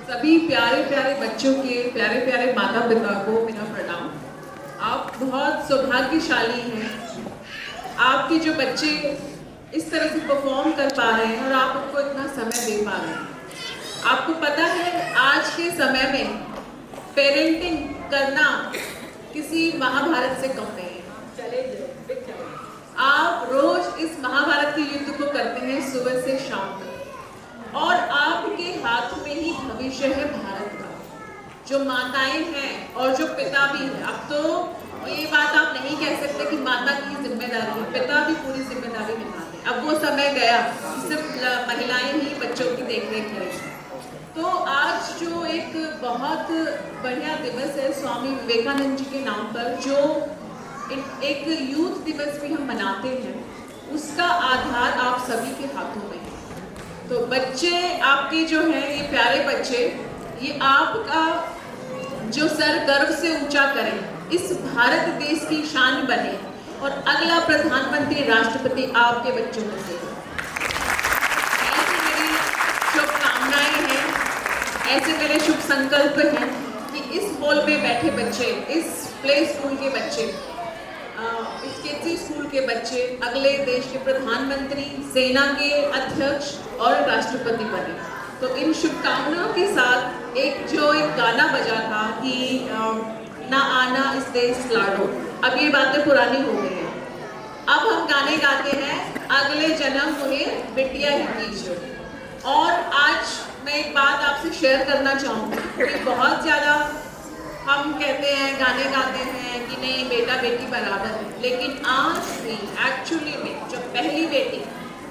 सभी प्यारे प्यारे बच्चों के प्यारे प्यारे माता पिता को मेरा प्रणाम। आप बहुत सौभाग्यशाली हैं। आपके जो बच्चे इस तरह से परफॉर्म कर पा रहे हैं और आप उनको इतना समय दे पा रहे हैं। आपको पता है आज के समय में पेरेंटिंग करना किसी महाभारत से कम नहीं है। आप रोज इस महाभारत के युद्ध को करते हैं सुबह से शाम तक, और आपके हाथ में ही भविष्य है भारत का। जो माताएं हैं और जो पिता भी हैं, अब तो ये बात आप नहीं कह सकते कि माता की जिम्मेदारी है, पिता भी पूरी जिम्मेदारी निभाते हैं। अब वो समय गया सिर्फ महिलाएं ही बच्चों की देखरेख करेंगी। तो आज जो एक बहुत बढ़िया दिवस है स्वामी विवेकानंद जी के नाम पर, जो एक यूथ दिवस भी हम मनाते हैं, उसका आधार आप सभी के हाथों में है। तो बच्चे आपके जो हैं, ये प्यारे बच्चे, ये आपका जो सर गर्व से ऊंचा करें, इस भारत देश की शान बने और अगला प्रधानमंत्री राष्ट्रपति आपके बच्चों में से। ऐसी मेरी शुभकामनाएं हैं, ऐसे मेरे शुभ संकल्प हैं कि इस हॉल में बैठे बच्चे, इस प्ले स्कूल के बच्चे, इस केसी स्कूल के बच्चे अगले देश के प्रधानमंत्री, सेना के अध्यक्ष और राष्ट्रपति बने। तो इन शुभकामनाओं के साथ एक गाना बजा था कि ना आना इस देश लाडो, अब ये बातें पुरानी हो गई हैं। अब हम गाने गाते हैं अगले जन्म तुम्हें बिटिया ही कीजिए। और आज मैं एक बात आपसे शेयर करना चाहूँगी कि बहुत ज़्यादा हम कहते हैं, गाने गाते हैं कि नहीं बेटा बेटी बराबर है, लेकिन आज भी एक्चुअली में जब पहली बेटी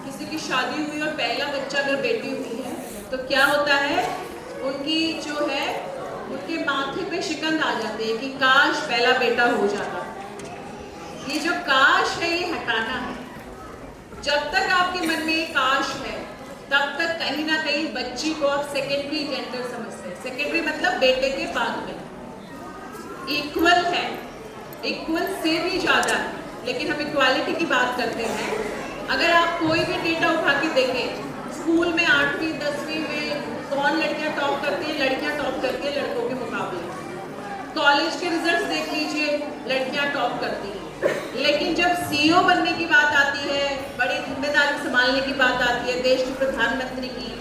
किसी की शादी हुई और पहला बच्चा अगर बेटी हुई है तो क्या होता है, उनकी जो है उनके माथे पे शिकंज आ जाती है कि काश पहला बेटा हो जाता। ये जो काश है ये हटाना है। जब तक आपके मन में काश है तब तक कहीं ना कहीं बच्ची को आप सेकेंडरी जेंडर समझते हैं। सेकेंडरी मतलब बेटे के बाद में इक्वल है, इक्वल से भी ज़्यादा है, लेकिन हम इक्वालिटी की बात करते हैं। अगर आप कोई भी डेटा उठा के देखें, स्कूल में 8वीं 10वीं में कौन लड़कियां टॉप करती हैं, लड़कियां टॉप करती हैं लड़कों के मुकाबले। कॉलेज के रिजल्ट्स देख लीजिए, लड़कियां टॉप करती हैं। लेकिन जब सीईओ बनने की बात आती है, बड़ी जिम्मेदारी संभालने की बात आती है, देश के प्रधानमंत्री की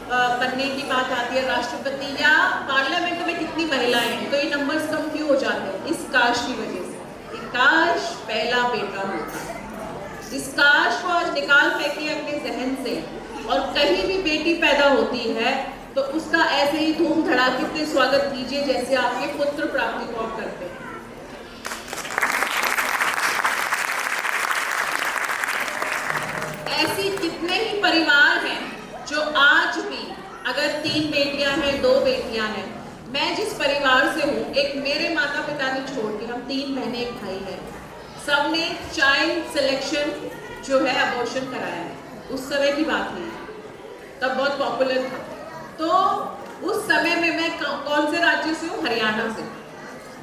बनने की बात आती है, राष्ट्रपति या पार्लियामेंट में कितनी महिलाएं हैं, तो ये नंबर्स कम क्यों हो जाते हैं? इस काश की वजह से। काश पहला बेटा होता। इस काश को आज निकाल फेंकिए अपने जहन से, और कहीं भी बेटी पैदा होती है तो उसका ऐसे ही धूम धड़ाके से स्वागत कीजिए जैसे आपके पुत्र प्राप्ति को आप करते हैं। ऐसी कितने ही परिवार हैं जो आज भी, अगर 3 बेटियां हैं 2 बेटियां हैं, मैं जिस परिवार से हूँ, एक मेरे माता पिता ने छोड़ के हम 3 बहनें एक भाई है, सबने चाइल्ड सिलेक्शन जो है अबॉर्शन कराया है। उस समय की बात नहीं, तब बहुत पॉपुलर था। तो उस समय में मैं कौन से राज्य से हूँ? हरियाणा से।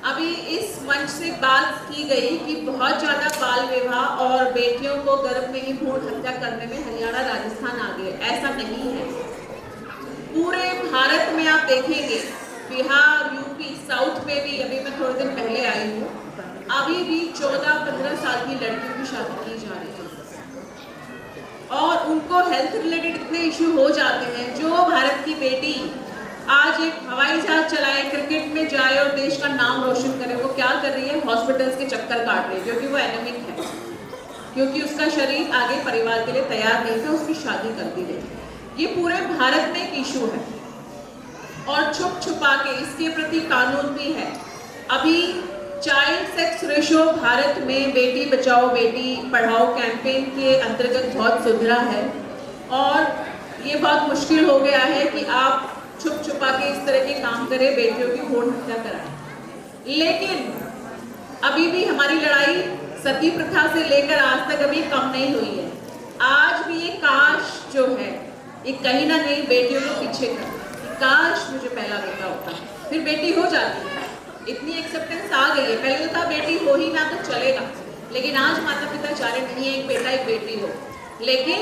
अभी इस मंच से बात की गई कि बहुत ज़्यादा बाल विवाह और बेटियों को गर्भ में ही भ्रूण हत्या करने में हरियाणा राजस्थान आगे है। ऐसा नहीं है। पूरे भारत में आप देखेंगे, बिहार, यूपी, साउथ में भी, अभी मैं थोड़े दिन पहले आई हूँ, अभी भी 14-15 साल की लड़कियों की शादी की जा रही है और उनको हेल्थ रिलेटेड इतने इश्यू हो जाते हैं। जो भारत की बेटी आज एक हवाई जहाज चलाए, क्रिकेट में जाए और देश का नाम रोशन करे, वो क्या कर रही है? हॉस्पिटल्स के चक्कर काट रही है, क्योंकि वो एनेमिक है, क्योंकि उसका शरीर आगे परिवार के लिए तैयार नहीं था, उसकी शादी कर दी गई। ये पूरे भारत में एक इशू है और छुप छुपा के इसके प्रति कानून भी है। अभी चाइल्ड सेक्स रेशो भारत में बेटी बचाओ बेटी पढ़ाओ कैंपेन के अंतर्गत बहुत सुधरा है, और ये बहुत मुश्किल हो गया है कि आप छुप छुपा के इस तरह के काम करें, बेटियों की भ्रूण हत्या कराएं। लेकिन अभी भी हमारी लड़ाई सती प्रथा से लेकर आज तक अभी कम नहीं हुई है। आज भी ये काश जो है, ये कहीं ना कहीं बेटियों को पीछे कर, काश मुझे पहला बेटा होता, फिर बेटी हो जाती है। इतनी एक्सेप्टेंस आ गई है। पहले तो था बेटी हो ही ना तो चलेगा, लेकिन आज माता पिता चाह रहे नहीं है एक बेटा एक बेटी हो, लेकिन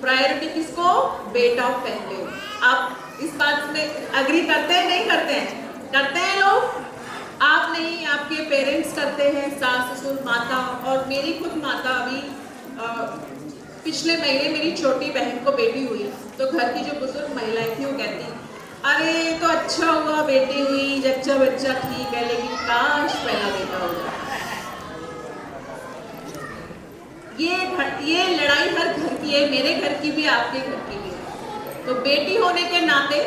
प्रायोरिटी किसको? बेटा पहले। आप इस बात में अग्री करते हैं, नहीं करते हैं? करते हैं लोग? आप नहीं, आपके पेरेंट्स करते हैं, सास ससुर माता। और मेरी खुद माता अभी पिछले महीने मेरी छोटी बहन को बेटी हुई, तो घर की जो बुजुर्ग महिलाएं थी वो कहती, अरे तो अच्छा हुआ बेटी हुई, जच्चा बच्चा ठीक है, लेकिन काश पहला बेटा हो जाए। ये लड़ाई हर घर की है, मेरे घर की भी, आपके घर की भी। तो बेटी होने के नाते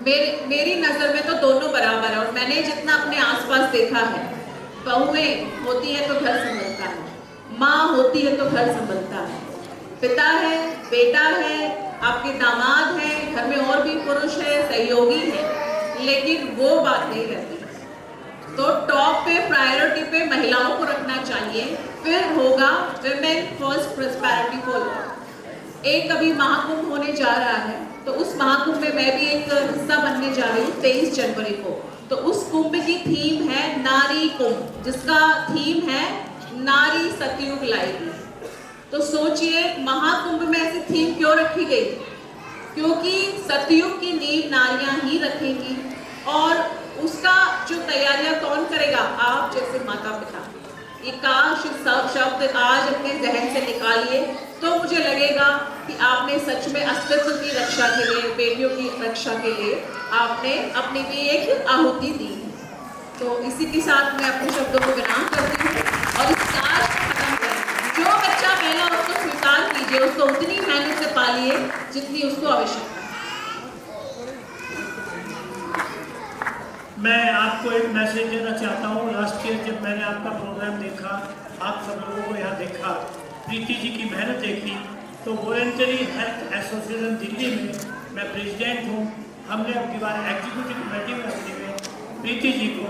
मेरी नजर में तो दोनों बराबर है। और मैंने जितना अपने आसपास देखा है, बहुएं होती है तो घर संभलता है, माँ होती है तो घर संभलता है, पिता है, बेटा है, आपके दामाद है, घर में और भी पुरुष है, सहयोगी है, लेकिन वो बात नहीं रहती। तो टॉप पे, प्रायोरिटी पे महिलाओं को रखना चाहिए, फिर होगा women first prosperity for all. एक अभी महाकुंभ होने जा रहा है, तो उस महाकुंभ में मैं भी एक हिस्सा बनने जा रही हूँ 23 जनवरी को। तो उस कुंभ की थीम है नारी कुंभ, जिसका थीम है नारी सतयुग लाएगी। तो सोचिए महाकुंभ में ऐसी थीम क्यों रखी गई? क्योंकि सतयुग की नींव नारियां ही रखेंगी, और उसका जो तैयारियां कौन करेगा? आप जैसे माता पिता। ये काश शब्द आज अपने जहन से निकालिए, तो मुझे लगेगा कि आपने सच में अस्तित्व की रक्षा के लिए, बेटियों की रक्षा के लिए आपने अपनी भी एक आहुति दी है। तो इसी के साथ मैं अपने शब्दों को विराम करती हूँ और इस काज को खत्म करें। जो बच्चा पहला उसको स्वीकार कीजिए, उसको उतनी मेहनत से पालिए जितनी उसको आवश्यकता है। मैं आपको एक मैसेज देना चाहता हूँ। लास्ट ईयर जब मैंने आपका प्रोग्राम देखा, आप सब लोगों को यहाँ देखा, प्रीति जी की मेहनत देखी, तो वॉलंटरी हेल्थ एसोसिएशन दिल्ली में मैं प्रेसिडेंट हूँ। हमने अब की बार एग्जीक्यूटिव कमेटी में अपनी में प्रीति जी को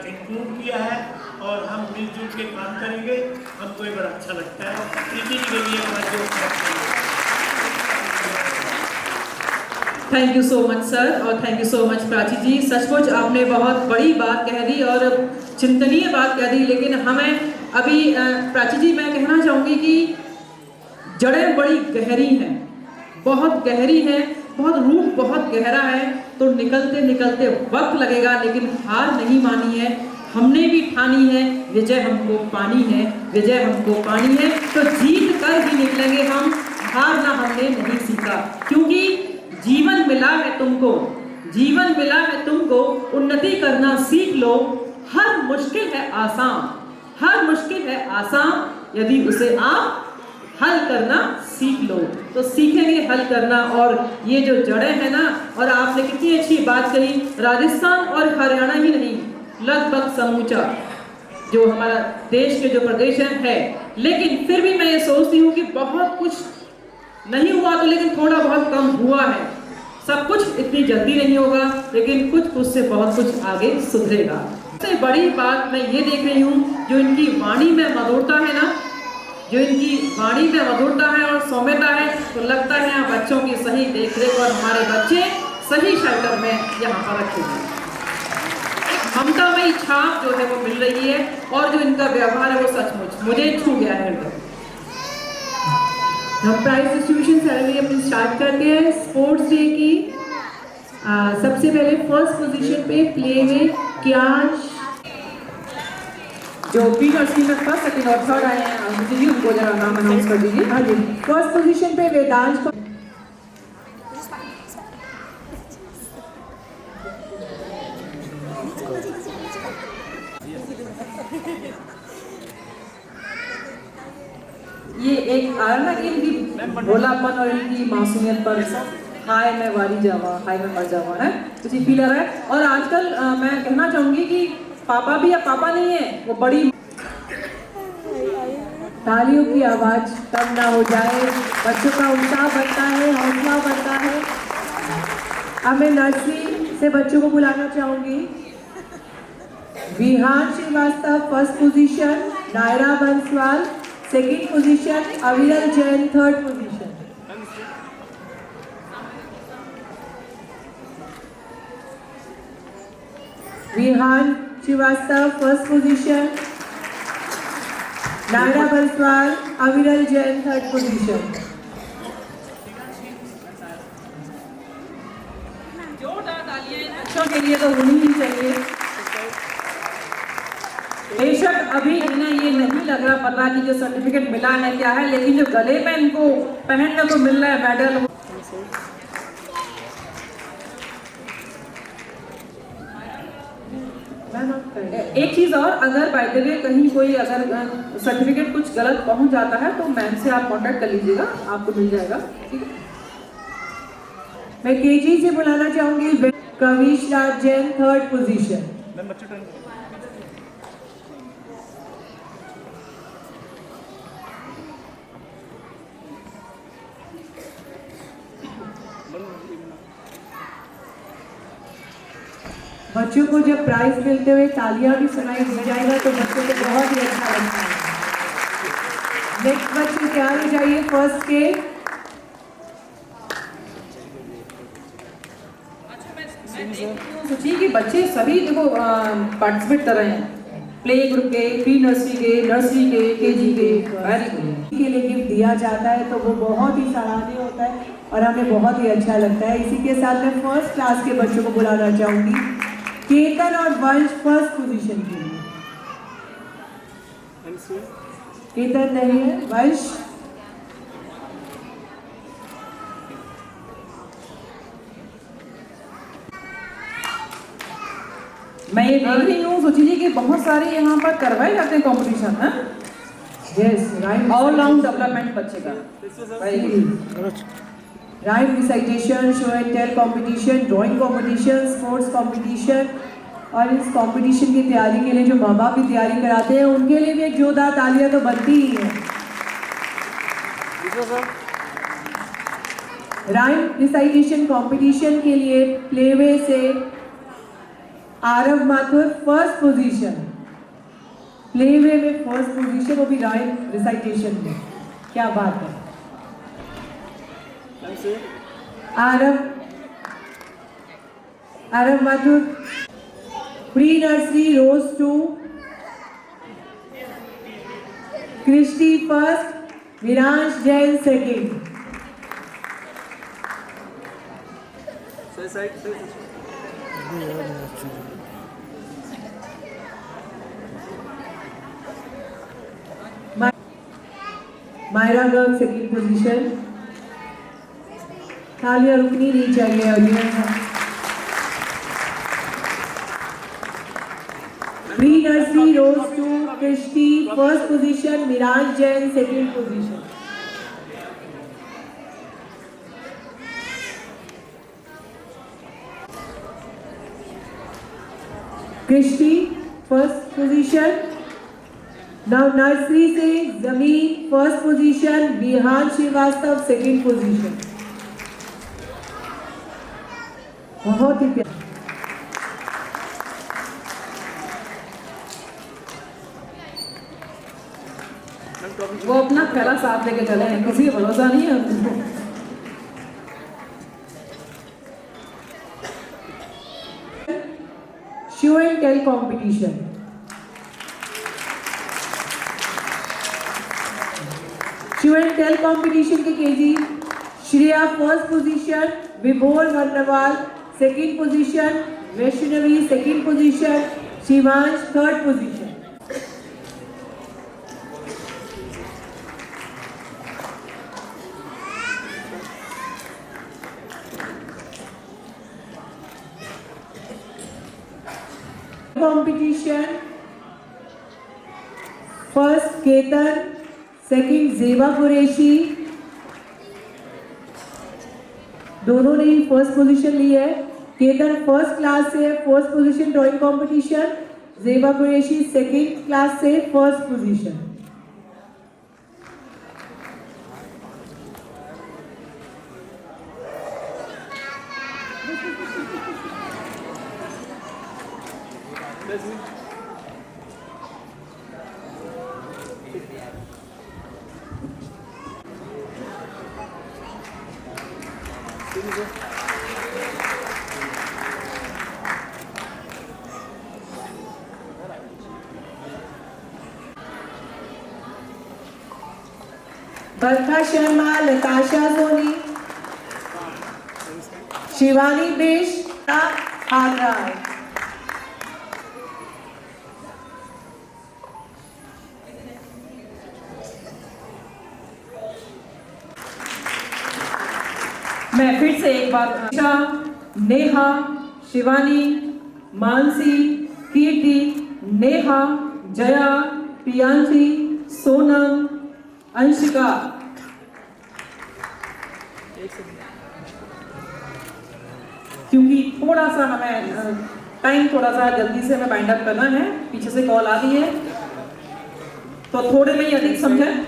इंक्लूड किया है और हम मिलजुल के काम करेंगे। हमको ये बड़ा अच्छा लगता है। प्रीति जी के लिए thank you so much sir, और thank you so much Prachi ji. सचमुच आपने बहुत बड़ी बात कह दी और चिंतनीय बात कह दी, लेकिन हमें अभी प्राची जी मैं कहना चाहूँगी कि जड़ें बड़ी गहरी हैं, बहुत गहरी हैं, बहुत रूट बहुत गहरा है। तो निकलते निकलते वक्त लगेगा, लेकिन हार नहीं मानी है। हमने भी ठानी है, विजय हमको पानी है, विजय हमको पानी है। तो जीत कर ही निकलेंगे हम, हारना हमने नहीं सीखा। क्योंकि जीवन मिला है तुमको, जीवन मिला है तुमको, उन्नति करना सीख लो। हर मुश्किल है आसान, हर मुश्किल है आसान, यदि उसे आप हल करना सीख लो। तो सीखेंगे हल करना। और ये जो जड़ें हैं ना, और आपने कितनी अच्छी बात कही, राजस्थान और हरियाणा ही नहीं, लगभग समूचा जो हमारा देश के जो प्रदेश है। लेकिन फिर भी मैं ये सोचती हूँ कि बहुत कुछ नहीं हुआ तो, लेकिन थोड़ा बहुत कम हुआ है। सब कुछ इतनी जल्दी नहीं होगा, लेकिन कुछ से बहुत कुछ आगे सुधरेगा। सबसे बड़ी बात मैं ये देख रही हूँ, जो इनकी वाणी में मधुरता है ना, जो इनकी वाणी में मधुरता है और सौम्यता है, तो लगता है यहाँ बच्चों की सही देखरेख और हमारे बच्चे सही शेल्टर में यहाँ पर रखे हैं। ममतामयी छाप जो है वो मिल रही है, और जो इनका व्यवहार है वो सचमुच मुझे छू गया है। हम प्राइज डिस्ट्रीब्यूशन सेरेमनी अपनी स्टार्ट करते हैं स्पोर्ट्स डे की। सबसे पहले फर्स्ट पोजीशन पे प्ले में क्यांश, जो प्री और सी में फर्स्ट, सेकंड और थर्ड आए हैं, मुझे भी उनको जरा नाम अनाउंस कर दीजिए। हाँ जी, फर्स्ट पोजीशन पे वेदांश को, ये एक आया ना कि इनकी भोलापन और इनकी मासूमियत पर, हाय मैं वारी जावा, हाय मैं मर जावा, है कुछ फील आ रहा है। और आजकल मैं कहना चाहूंगी कि पापा भी अब पापा नहीं है, वो बड़ी तालियों की आवाज कम ना हो जाए, बच्चों का उत्साह बढ़ता है, हौसला बढ़ता है। अब मैं नर्सरी से बच्चों को बुलाना चाहूंगी। Vihaan Shrivastava first position, Naira Banswal second position, Aviral Jain third position. Vihaan Shrivastava first position, Naira Banswal, Aviral Jain third position. जोरदार तालियां इन बच्चों के लिए तो होनी ही चाहिए। बेशक अभी इन्हें ये नहीं लग रहा पता कि जो सर्टिफिकेट मिला है क्या है, लेकिन जो गले में इनको पहनने को मिल रहा है मेडल, एक चीज और, अगर बाय द वे कहीं कोई अगर सर्टिफिकेट कुछ गलत पहुंच जाता है तो मैम से आप कांटेक्ट कर लीजिएगा, आपको मिल जाएगा। ठीक है, मैं केजी से बुलाना चाहूंगी कविश राज जैन, 3rd पोजीशन। बच्चों को जब प्राइज मिलते हुए तालियां भी सुनाई दी जाएगा तो बच्चों को बहुत ही अच्छा लगता है। नेक्स्ट बच्चे तैयार हो जाइए फर्स्ट के। सोचिए कि बच्चे सभी देखो पार्टिसिपेट कर रहे हैं, प्ले ग्रुप के, प्री नर्सरी के, नर्सरी के, केजी के, वेरी गुड के लिए गिफ्ट दिया जाता है तो वो बहुत ही सराहनीय होता है और हमें बहुत ही अच्छा लगता है। इसी के साथ मैं फर्स्ट क्लास के बच्चों को बुलाना चाहूंगी, केतन और वंश 1st पोजीशन के लिए। केतन नहीं है, वंश। मैं ये देख रही हूँ सोची जी कि बहुत सारे यहाँ पर करवाए जाते हैं कॉम्पिटिशन है। Yes, rhyme all round development बच्चे का, very good. Rhyme recitation, show and tell competition, drawing competition, sports competition, और इस कंपटीशन की तैयारी के लिए जो माँ बाप भी तैयारी कराते हैं उनके लिए भी एक जोरदार तालियां तो बनती ही है। राइम रिसाइटेशन कंपटीशन के लिए प्लेवे से Aarav Mathur 1st position, playway में 1st पोजीशन, वो भी राइम रिसाइटेशन में। क्या बात है। Aarav Mathur pre nursery rose 2, Christy 1st, Viransh Jain 2nd। Myra Garg 2nd position. तालियां रुकनी नहीं चाहिए audience. Pre nursery rose 2, Christy 1st position, Viransh Jain 2nd position. Christy 1st position. Now nursery से जमीन 1st position, Vihaan Srivastava 2nd position. बहुत ही प्यारा। वो अपना पहला साथ लेके चले हैं, किसी का भरोसा नहीं है उनको। Show and tell competition. Show and tell competition के KG Shreya 1st position, Vibhor Varnwal 2nd position, Vaishnavi 2nd position, Shivansh 3rd position. Competition 1st Ketan, 2nd Zeba Qureshi, दोनों ने ही 1st पोजीशन ली है। केतन 1st क्लास से 1st पोजीशन ड्राइंग कंपटीशन, जेबा कुरैशी 2nd क्लास से 1st पोजीशन। बरखा शर्मा, लताशा सोनी, शिवानी बेश, हार रहा है। मैं फिर से एक बार नेहा, शिवानी, मानसी, कीर्ति, नेहा, जया, प्रियांशी, सोनम, अंशिका, क्योंकि थोड़ा सा हमें टाइम थोड़ा सा जल्दी से हमें बाइंड अप करना है, पीछे से कॉल आ रही है तो थोड़े में ही अधिक समझें।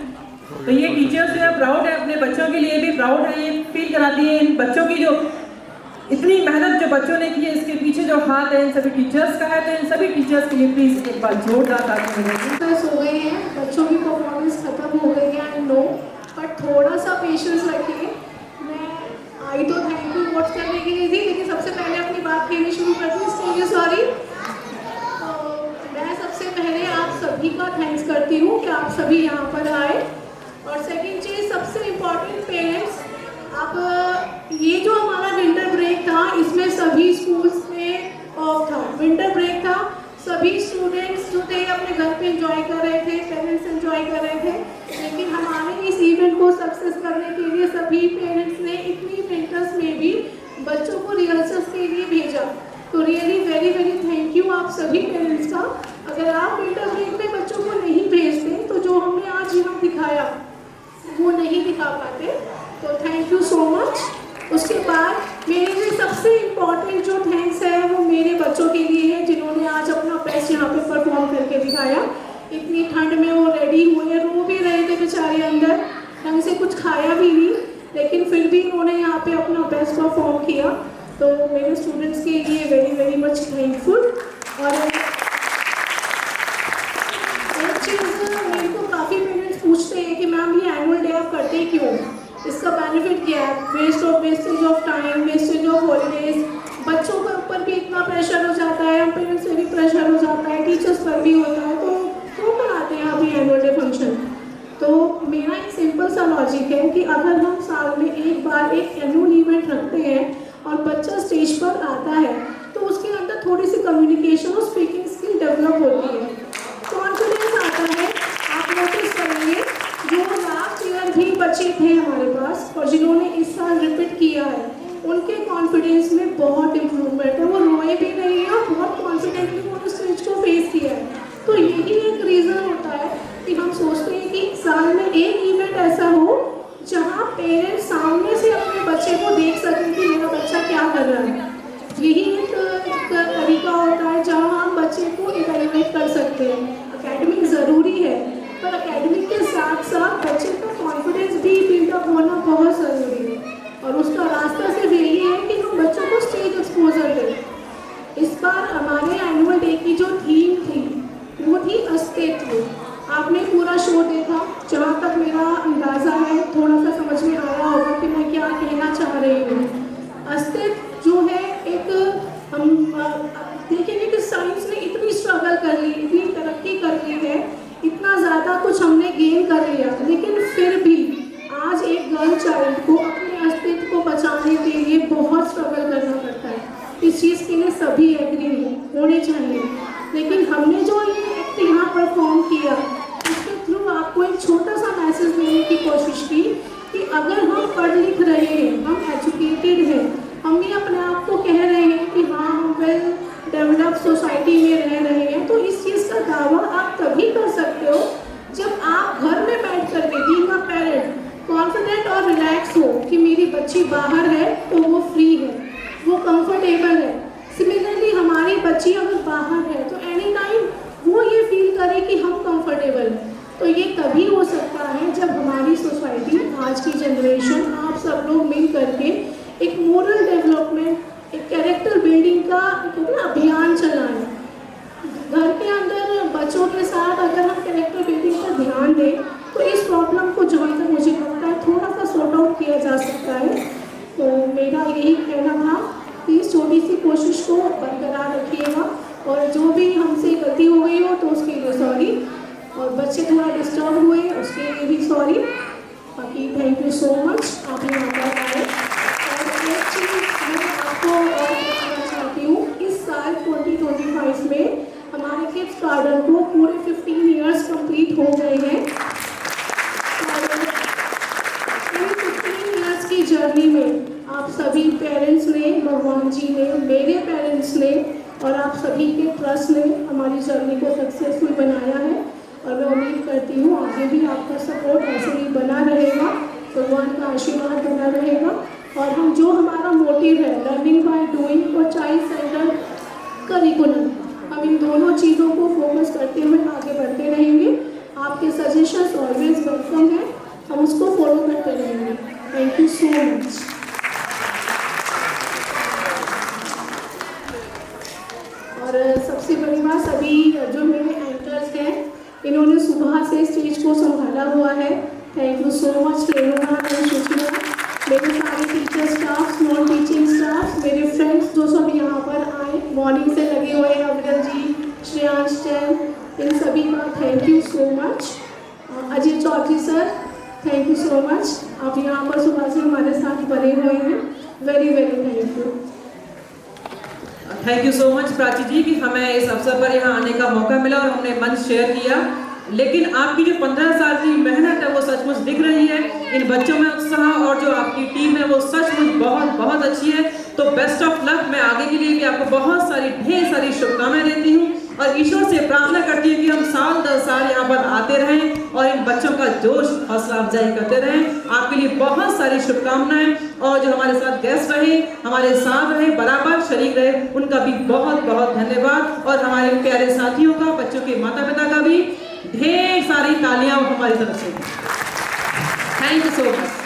तो ये टीचर्स जो है प्राउड है, अपने बच्चों के लिए भी प्राउड है, ये फील कराती है इन बच्चों की जो इतनी मेहनत जो बच्चों ने की है, इसके पीछे जो हाथ है इन सभी टीचर्स का है। तो इन सभी टीचर्स के लिए प्लीज एक बार जोरदार तालियां हो गए हैं, बच्चों की परफॉर्मेंस खत्म हो गई है, आई नो, बट थोड़ा सा पेशेंस रखिए। मैं आई तो थैंक यू वोट करने के लिए थी, लेकिन सबसे पहले अपनी बात कहनी शुरू करती हूँ, इसके लिए सॉरी। मैं सबसे पहले आप सभी का थैंक्स करती हूँ कि आप सभी यहाँ पर आए। और सेकंड चीज़, सबसे इम्पॉर्टेंट पेरेंट्स, आप ये जो हमारा विंटर ब्रेक था, इसमें सभी स्कूल्स में ऑफ था, विंटर ब्रेक था, सभी स्टूडेंट्स जो थे अपने घर पे एंजॉय कर रहे थे, पेरेंट्स एंजॉय कर रहे थे, लेकिन हमारे इस इवेंट को सक्सेस करने के लिए सभी पेरेंट्स ने इतनी विंटर्स में भी बच्चों को रिहर्सल्स के लिए भेजा। तो really very very thank you आप सभी पेरेंट्स का। अगर आप विंटर ब्रेक में बच्चों को नहीं भेजते तो जो हमने आज यहाँ दिखाया वो नहीं दिखा पाते, तो थैंक यू सो मच। उसके बाद मेरे लिए सबसे इम्पॉर्टेंट जो थैंक्स है वो मेरे बच्चों के लिए है, जिन्होंने आज अपना बेस्ट यहाँ पे परफॉर्म करके दिखाया। इतनी ठंड में वो रेडी हुए, रो भी रहे थे बेचारे अंदर, ढंग से कुछ खाया भी नहीं, लेकिन फिर भी उन्होंने यहाँ पे अपना बेस्ट परफॉर्म किया। तो मेरे स्टूडेंट्स के लिए वेरी वेरी मच थैंकफुल। और एक चीज़, मेरे को काफ़ी पेरेंट्स पूछते हैं कि मैम ये एनुअल डे आप करते क्यों, इसका बेनिफिट क्या है? Wastage of time, wastage of holidays, बच्चों के ऊपर भी इतना प्रेशर हो जाता है, पेरेंट्स से भी प्रेशर हो जाता है, टीचर्स पर भी होता है, तो क्यों कराते हैं अभी एनुअल डे फंक्शन? तो मेरा एक सिंपल सा लॉजिक है कि अगर हम साल में एक बार एक एनुअल इवेंट रखते हैं और बच्चा स्टेज पर आता है तो उसके अंदर थोड़ी सी कम्युनिकेशन और स्पीकिंग स्किल डेवलप होती है, कॉन्फिडेंस आता है। आप नोटिस करेंगे जो लास्ट ईयर भी बच्चे थे हमारे पास और जिन्होंने इस साल रिपीट किया है, उनके कॉन्फिडेंस में बहुत इम्प्रूवमेंट है, वो रोए भी नहीं है और बहुत कॉन्फिडेंटली उन्होंने स्टेज को फेस किया है। तो यही एक रीज़न होता है कि हम सोचते हैं कि साल में एक इवेंट ऐसा हो जहाँ पेरेंट्स सामने से अपने बच्चे को देख सकें कि मेरा बच्चा क्या कर रहा है। यही एक तरीका होता है जहाँ हम बच्चे को इवैल्यूएट कर सकते हैं। एकेडमिक ज़रूरी है, पर एकेडमिक के साथ साथ बच्चे का कॉन्फिडेंस भी बिल्डअप होना बहुत ज़रूरी है, और उसका रास्ता सिर्फ यही है कि हम बच्चों को स्टेज एक्सपोजर दें। इस बार हमारे एनुअल डे की जो थीम थी वो थी अस्तित्व। आपने पूरा शो देखा, जहाँ तक मेरा अंदाज़ा है थोड़ा सा समझ में आया होगा कि मैं क्या कहना चाह रही हूँ। अस्तित्व जो है, एक हम देखेंगे कि साइंस ने इतनी स्ट्रगल कर ली, इतनी तरक्की कर ली है, इतना ज़्यादा कुछ हमने गेन कर लिया, लेकिन फिर भी आज एक गर्ल चाइल्ड को अपने अस्तित्व को बचाने के लिए बहुत स्ट्रगल करना पड़ता है। इस चीज़ के लिए सभी एग्री होने चाहिए। लेकिन हमने जो ये एक्ट यहाँ परफॉर्म किया, इसके थ्रू आपको एक छोटा सा मैसेज देने की कोशिश की कि अगर हम पढ़ लिख रहे हैं, हम एजुकेटेड हैं, हम भी अपने आप को कह रहे हैं कि हाँ हम वेल डेवलप सोसाइटी में रह रहे हैं, तो इस चीज़ का दावा आप तभी कर सकते हो जब आप घर में बैठ कर के बीइंग अ पेरेंट कॉन्फिडेंट और रिलैक्स हो कि मेरी बच्ची बाहर है तो वो फ्री है, वो कंफर्टेबल है। सिमिलरली हमारी बच्ची अगर बाहर है तो एनी टाइम वो ये फील करे कि हम कंफर्टेबल हैं। तो ये तभी हो सकता है जब हमारी सोसाइटी, आज की जनरेशन, आप सब लोग मिल करके एक मोरल डेवलपमेंट, एक कैरेक्टर बिल्डिंग का अभियान चलाएं। घर के अंदर बच्चों के साथ अगर हम कैरेक्टर बिल्डिंग पर ध्यान दें तो इस प्रॉब्लम को जहाँ तक मुझे लगता है थोड़ा सा सॉर्ट आउट किया जा सकता है। तो मेरा यही कहना था कि इस छोटी सी कोशिश को बरकरार रखिएगा, और जो भी हमसे गलती हो गई हो तो उसके लिए सॉरी, और बच्चे थोड़ा डिस्टर्ब हुए उसके लिए भी सॉरी। बाकी थैंक यू सो मच, आप यहाँ पर आए। और एक चीज़ मैं आपको और पेरेंट्स ने, भगवान जी ने, मेरे पेरेंट्स ने और आप सभी के ट्रस्ट ने हमारी जर्नी को सक्सेसफुल बनाया है। और मैं उम्मीद करती हूँ आगे भी आपका सपोर्ट ऐसे ही बना रहेगा, भगवान का आशीर्वाद बना रहेगा। और हम जो हमारा मोटिव है लर्निंग बाय डूइंग और चाइल्ड सेंटर करिकुलम, हम इन दोनों चीज़ों को फोकस करते हुए आगे बढ़ते रहेंगे। आपके सजेशंस ऑलवेज वेलकम है, हम उसको फॉलो करते रहेंगे। Thank you so much. और सबसे बड़ी बात, सभी जो मेरे एंकर्स हैं इन्होंने सुबह से स्टेज को संभाला हुआ है। Thank you so much Renuka and Suchita, मेरे सारे teacher staff, non teaching staff, मेरे फ्रेंड्स जो सब यहाँ पर आए मॉर्निंग से लगे हुए हैं, अविरल जी, श्रेयांश जैन, इन सभी का thank you so much. Ajay Chaudhary sir, thank you so much, आप यहाँ पर सुबह से हमारे साथ बने हुए हैं। Very very thank you. Thank you so much Prachi ji कि हमें इस अवसर पर यहाँ आने का मौका मिला और हमने मंच शेयर किया। लेकिन आपकी जो 15 साल की मेहनत है वो सचमुच दिख रही है, इन बच्चों में उत्साह और जो आपकी टीम है वो सचमुच बहुत बहुत अच्छी है। तो बेस्ट ऑफ लक। मैं आगे के लिए भी आपको बहुत सारी ढेर सारी शुभकामनाएं देती हूँ और ईश्वर से प्रार्थना करती हूँ कि हम साल दर साल यहाँ पर आते रहें और इन बच्चों का जोश हौसला अफजाई करते रहें। आपके लिए बहुत सारी शुभकामनाएं और जो हमारे साथ गेस्ट रहे, हमारे साथ रहे, बराबर शरीक रहे, उनका भी बहुत बहुत धन्यवाद। और हमारे प्यारे साथियों का, बच्चों के माता पिता का भी ढेर सारी तालियां हमारी तरफ से। Thank you so much.